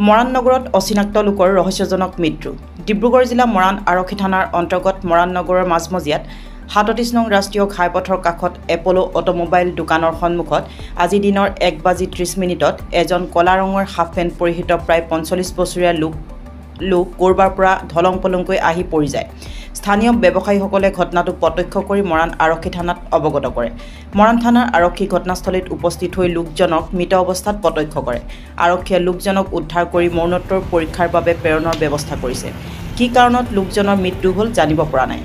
মৰাণ নগৰত অচিনাক্ত লোকৰ ৰহস্যজনক মৃত্যু। ডিব্ৰুগড় জিলা মৰাণ আৰক্ষী থানাৰ অন্তৰ্গত মৰাণ নগৰৰ মাজমজিয়াত ৩৭ নং ৰাষ্ট্ৰীয় ঘাইপথৰ কাষত এপলো অটোমোবাইল দোকানৰ সন্মুখত আজি দিনৰ ১:৩০ এজন কলা ৰঙৰ হাফ পেণ্ট পৰিহিত প্ৰায় ৪৫ বছৰীয়া লোক ক'ৰবাৰ পৰা ধলং পলংকৈ আহি পৰি যায়। স্থানীয় ব্যৱসায়ীসকলে ঘটনাটো প্ৰত্যক্ষ কৰি মৰাণ আৰক্ষী থানাত অৱগত কৰে। মৰাণ থানাৰ আৰক্ষী ঘটনাস্থলীত উপস্থিত হৈ লোকজনক মৃত অৱস্থাত প্ৰত্যক্ষ কৰে। আৰক্ষীয়ে লোকজনক উদ্ধাৰ কৰি মৰণোত্তৰ পৰীক্ষাৰ বাবে প্ৰেৰণৰ ব্যৱস্থা কৰিছে। কি কাৰণত লোকজনৰ মৃত্যু হ'ল জানিব পৰা নাই।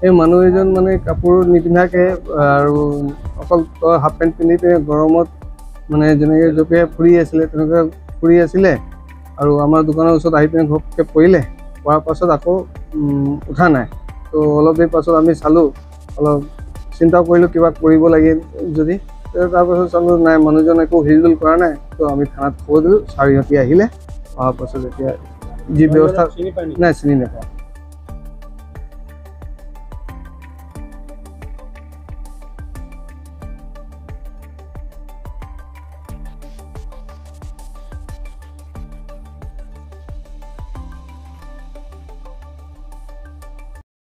এই মানুহ এজন মানে কাপোৰ নিপিন্ধাকে আৰু অকল হাফ পেণ্ট পিন্ধি পিনে গৰমত মানে যেনেকৈ জপিয়াই ফুৰি আছিলে তেনেকৈ ফুৰি আছিলে আৰু আমাৰ দোকানৰ ওচৰত আহি পিনে ঘপকৈ পৰিলে। পৰাৰ পাছত আকৌ উঠা নাই। তো অলপ দেৰি পাছত আমি চালোঁ, অলপ চিন্তা কৰিলোঁ কিবা কৰিব লাগে যদি। তাৰপাছত চালোঁ নাই, মানুহজন একো হিলদুল কৰা নাই। তো আমি থানাত খবৰ দিলোঁ। চাৰিহতি আহিলে, অহাৰ পাছত এতিয়া যি ব্যৱস্থা নাই চিনি নাপাওঁ।